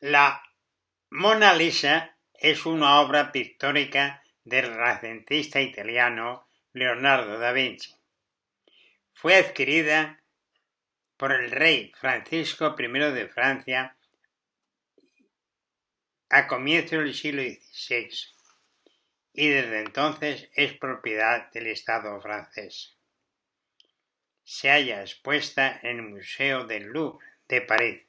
La Mona Lisa es una obra pictórica del renacentista italiano Leonardo da Vinci. Fue adquirida por el rey Francisco I de Francia a comienzos del siglo XVI y desde entonces es propiedad del Estado francés. Se halla expuesta en el Museo del Louvre de París,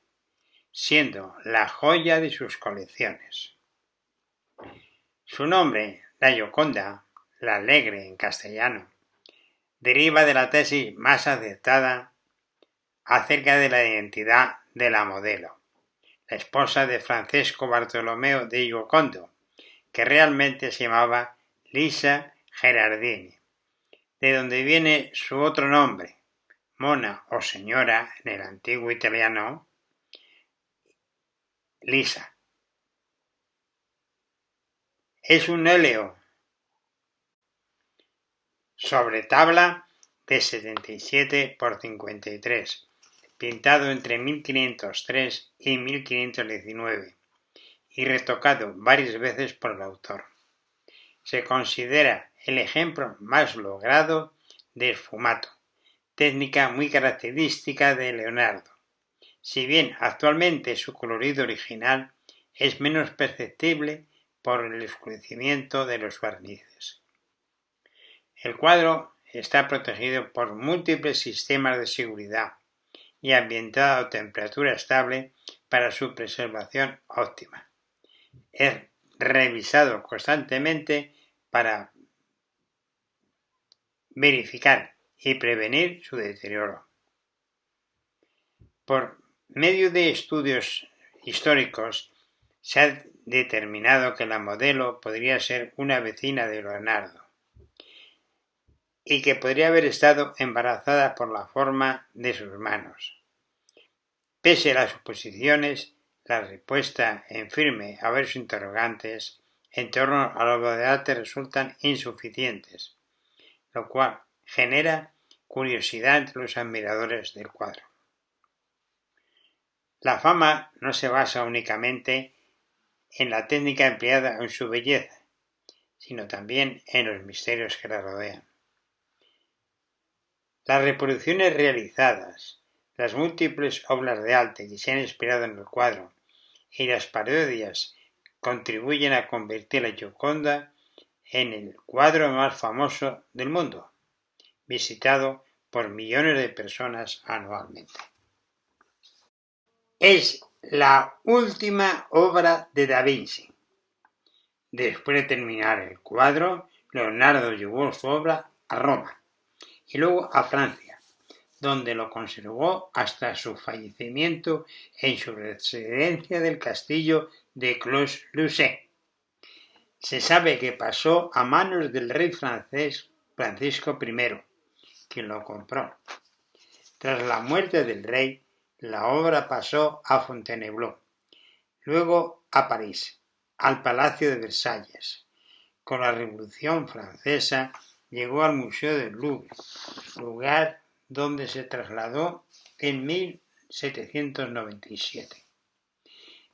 siendo la joya de sus colecciones. Su nombre, la Gioconda, la alegre en castellano, deriva de la tesis más aceptada acerca de la identidad de la modelo, la esposa de Francesco Bartolomeo de Giocondo, que realmente se llamaba Lisa Gherardini, de donde viene su otro nombre, Mona o señora en el antiguo italiano, Lisa. Es un óleo sobre tabla de 77 por 53, pintado entre 1503 y 1519 y retocado varias veces por el autor. Se considera el ejemplo más logrado de sfumato, técnica muy característica de Leonardo, si bien actualmente su colorido original es menos perceptible por el oscurecimiento de los barnices. El cuadro está protegido por múltiples sistemas de seguridad y ambientado a temperatura estable para su preservación óptima. Es revisado constantemente para verificar y prevenir su deterioro. Por medio de estudios históricos se ha determinado que la modelo podría ser una vecina de Leonardo y que podría haber estado embarazada por la forma de sus manos. Pese a las suposiciones, la respuesta en firme a varios interrogantes en torno a la obra de arte resultan insuficientes, lo cual genera curiosidad entre los admiradores del cuadro. La fama no se basa únicamente en la técnica empleada en su belleza, sino también en los misterios que la rodean. Las reproducciones realizadas, las múltiples obras de arte que se han inspirado en el cuadro y las parodias contribuyen a convertir la Gioconda en el cuadro más famoso del mundo, visitado por millones de personas anualmente. Es la última obra de Da Vinci. Después de terminar el cuadro, Leonardo llevó su obra a Roma y luego a Francia, donde lo conservó hasta su fallecimiento en su residencia del castillo de Clos-Lucé. Se sabe que pasó a manos del rey francés Francisco I, quien lo compró. Tras la muerte del rey, la obra pasó a Fontainebleau, luego a París, al Palacio de Versalles. Con la Revolución Francesa llegó al Museo del Louvre, lugar donde se trasladó en 1797.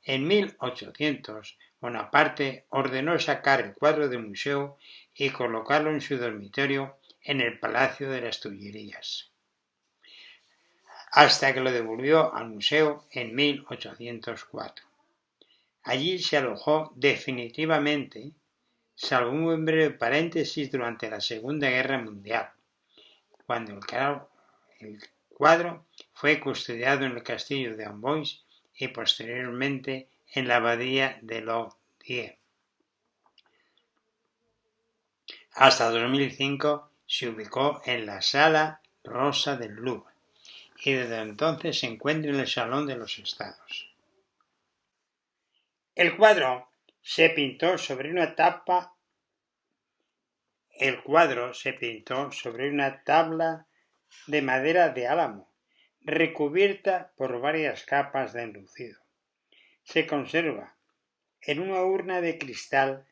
En 1800, Bonaparte ordenó sacar el cuadro del museo y colocarlo en su dormitorio en el Palacio de las Tullerías, hasta que lo devolvió al museo en 1804. Allí se alojó definitivamente, salvo un breve paréntesis durante la Segunda Guerra Mundial, cuando el cuadro fue custodiado en el castillo de Amboise y posteriormente en la abadía de Louviers. Hasta 2005 se ubicó en la Sala Rosa del Louvre y desde entonces se encuentra en el Salón de los Estados. El cuadro se pintó sobre una tabla de madera de álamo, recubierta por varias capas de enlucido. Se conserva en una urna de cristal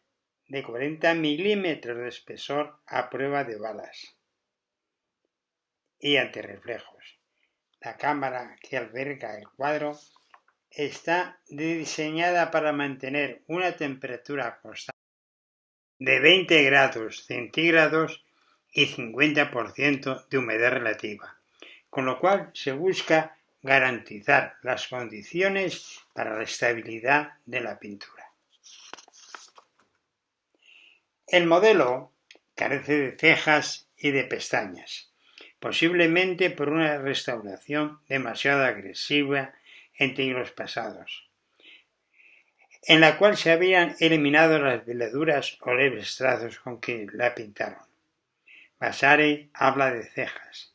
de 40 milímetros de espesor a prueba de balas y antirreflejos. La cámara que alberga el cuadro está diseñada para mantener una temperatura constante de 20 grados centígrados y 50% de humedad relativa, con lo cual se busca garantizar las condiciones para la estabilidad de la pintura. El modelo carece de cejas y de pestañas, posiblemente por una restauración demasiado agresiva en siglos pasados, en la cual se habían eliminado las veladuras o leves trazos con que la pintaron. Vasari habla de cejas.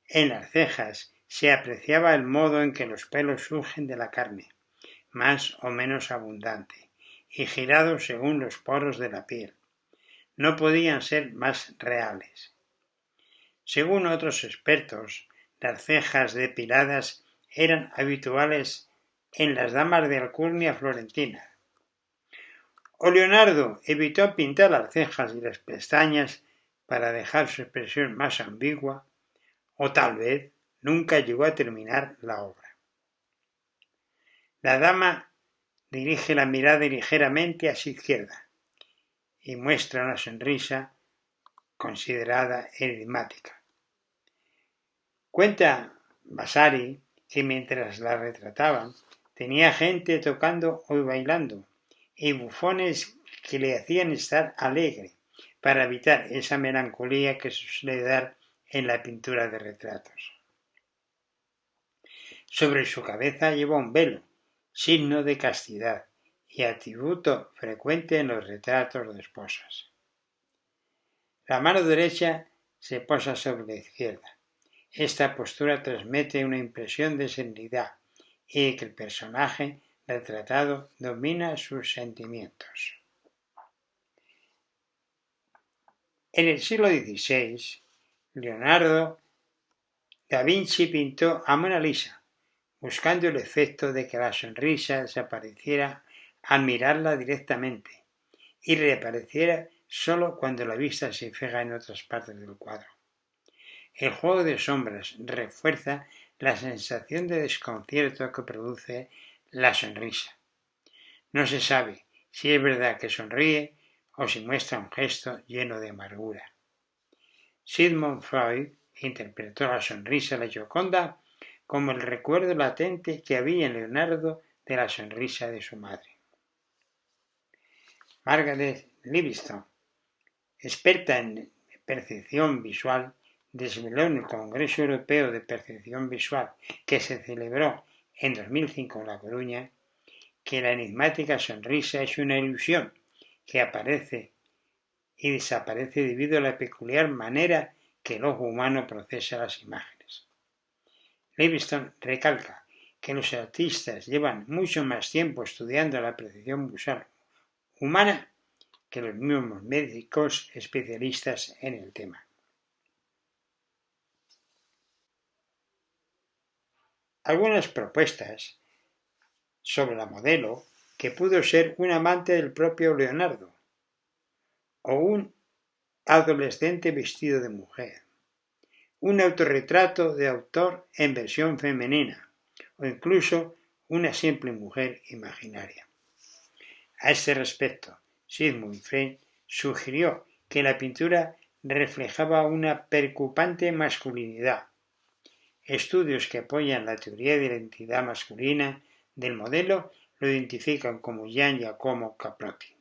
En las cejas se apreciaba el modo en que los pelos surgen de la carne, más o menos abundante, y girados según los poros de la piel. No podían ser más reales. Según otros expertos, las cejas depiladas eran habituales en las damas de alcurnia florentina. O Leonardo evitó pintar las cejas y las pestañas para dejar su expresión más ambigua, o tal vez nunca llegó a terminar la obra. La dama dirige la mirada ligeramente hacia izquierda y muestra una sonrisa considerada enigmática. Cuenta Vasari que mientras la retrataban tenía gente tocando o bailando y bufones que le hacían estar alegre para evitar esa melancolía que se suele dar en la pintura de retratos. Sobre su cabeza lleva un velo, signo de castidad y atributo frecuente en los retratos de esposas. La mano derecha se posa sobre la izquierda. Esta postura transmite una impresión de serenidad y de que el personaje retratado domina sus sentimientos. En el siglo XVI, Leonardo da Vinci pintó a Mona Lisa, buscando el efecto de que la sonrisa desapareciera al mirarla directamente y reapareciera solo cuando la vista se fija en otras partes del cuadro. El juego de sombras refuerza la sensación de desconcierto que produce la sonrisa. No se sabe si es verdad que sonríe o si muestra un gesto lleno de amargura. Sigmund Freud interpretó la sonrisa de la Gioconda como el recuerdo latente que había en Leonardo de la sonrisa de su madre. Margaret Livingston, experta en percepción visual, desveló en el Congreso Europeo de Percepción Visual que se celebró en 2005 en La Coruña que la enigmática sonrisa es una ilusión que aparece y desaparece debido a la peculiar manera que el ojo humano procesa las imágenes. Livingston recalca que los artistas llevan mucho más tiempo estudiando la percepción visual humana que los mismos médicos especialistas en el tema. Algunas propuestas sobre la modelo que pudo ser un amante del propio Leonardo o un adolescente vestido de mujer, un autorretrato de autor en versión femenina o incluso una simple mujer imaginaria. A este respecto, Sigmund Freud sugirió que la pintura reflejaba una preocupante masculinidad. Estudios que apoyan la teoría de la identidad masculina del modelo lo identifican como Gian Giacomo Caprotti.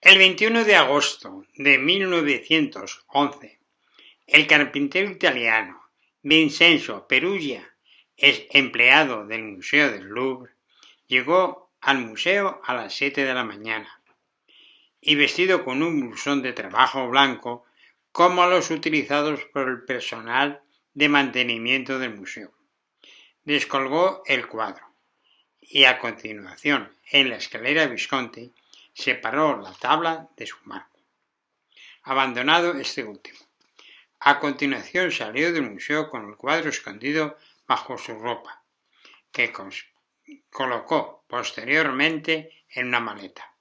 El 21 de agosto de 1911, el carpintero italiano Vincenzo Perugia, empleado del Museo del Louvre, llegó al museo a las 7 de la mañana y vestido con un blusón de trabajo blanco como los utilizados por el personal de mantenimiento del museo. Descolgó el cuadro y a continuación en la escalera Visconti separó la tabla de su marco, abandonado este último. A continuación salió del museo con el cuadro escondido bajo su ropa, que colocó posteriormente en una maleta.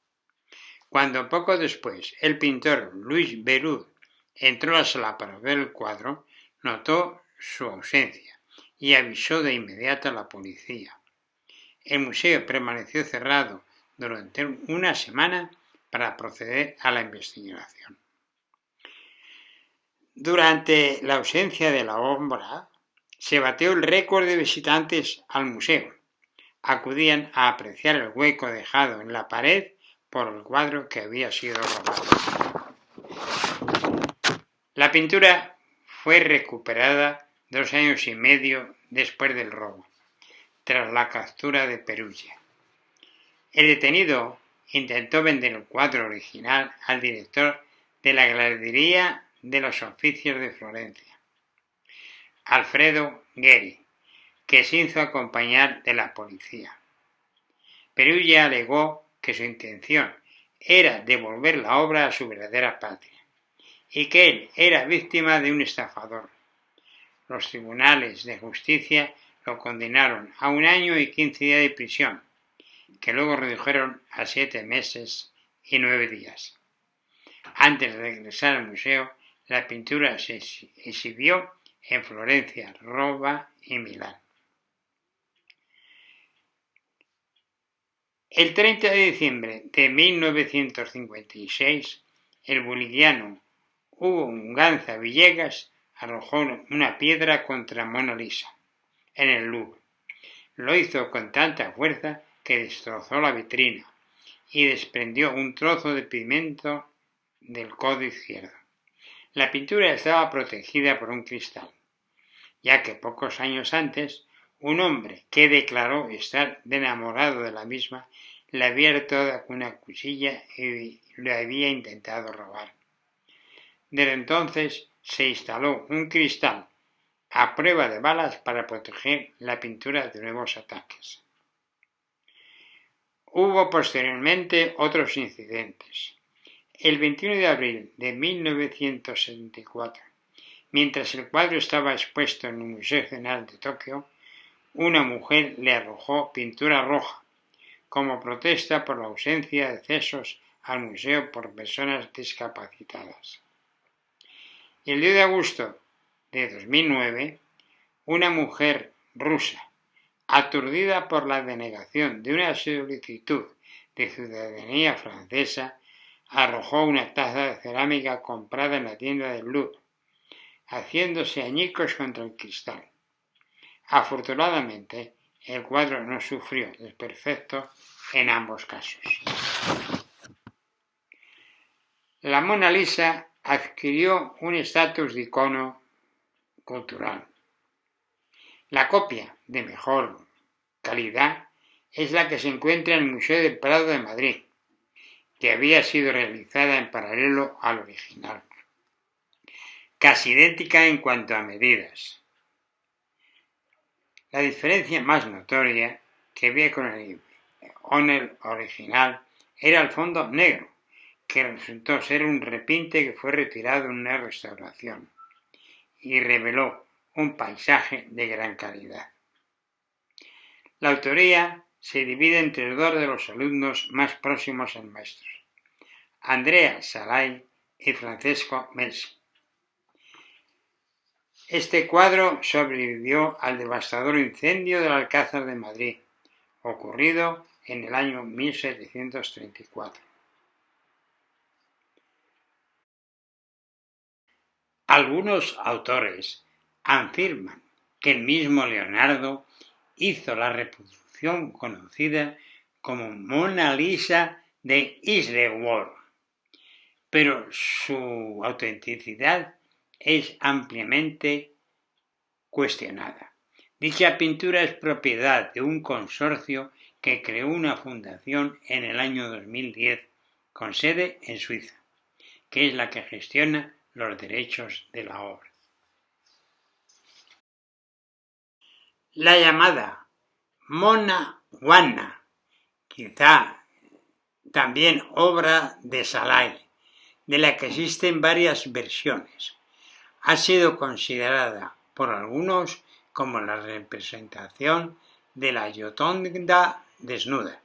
Cuando poco después el pintor Louis Bérud entró a la sala para ver el cuadro, notó su ausencia y avisó de inmediato a la policía. El museo permaneció cerrado durante una semana para proceder a la investigación. Durante la ausencia de la obra, se batió el récord de visitantes al museo. Acudían a apreciar el hueco dejado en la pared por el cuadro que había sido robado. La pintura fue recuperada 2 años y medio después del robo, tras la captura de Perugia. El detenido intentó vender el cuadro original al director de la Galería de los Oficios de Florencia, Alfredo Gheri, que se hizo acompañar de la policía. Perugia alegó que su intención era devolver la obra a su verdadera patria y que él era víctima de un estafador. Los tribunales de justicia lo condenaron a 1 año y 15 días de prisión, que luego redujeron a 7 meses y 9 días. Antes de regresar al museo, la pintura se exhibió en Florencia, Roma y Milán. El 30 de diciembre de 1956, el boliviano Hugo Unganza Villegas arrojó una piedra contra Mona Lisa en el Louvre. Lo hizo con tanta fuerza que destrozó la vitrina y desprendió un trozo de pigmento del codo izquierdo. La pintura estaba protegida por un cristal, ya que pocos años antes un hombre que declaró estar enamorado de la misma le había hurtado con una cuchilla y lo había intentado robar. Desde entonces se instaló un cristal a prueba de balas para proteger la pintura de nuevos ataques. Hubo posteriormente otros incidentes. El 21 de abril de 1974, mientras el cuadro estaba expuesto en el Museo Nacional de Tokio, una mujer le arrojó pintura roja, como protesta por la ausencia de accesos al museo por personas discapacitadas. El 10 de agosto de 2009, una mujer rusa, aturdida por la denegación de una solicitud de ciudadanía francesa, arrojó una taza de cerámica comprada en la tienda del Louvre, haciéndose añicos contra el cristal. Afortunadamente, el cuadro no sufrió desperfecto en ambos casos. La Mona Lisa adquirió un estatus de icono cultural. La copia de mejor calidad es la que se encuentra en el Museo del Prado de Madrid, que había sido realizada en paralelo al original, casi idéntica en cuanto a medidas. La diferencia más notoria que había con el original era el fondo negro, que resultó ser un repinte que fue retirado en una restauración y reveló un paisaje de gran calidad. La autoría se divide entre 2 de los alumnos más próximos al maestro, Andrea Salai y Francesco Melzi. Este cuadro sobrevivió al devastador incendio del Alcázar de Madrid, ocurrido en el año 1734. Algunos autores afirman que el mismo Leonardo hizo la reproducción conocida como Mona Lisa de Isleworth, pero su autenticidad es ampliamente cuestionada. Dicha pintura es propiedad de un consorcio que creó una fundación en el año 2010 con sede en Suiza, que es la que gestiona los derechos de la obra. La llamada Mona Juana, quizá también obra de Salai, de la que existen varias versiones, ha sido considerada por algunos como la representación de la Gioconda desnuda.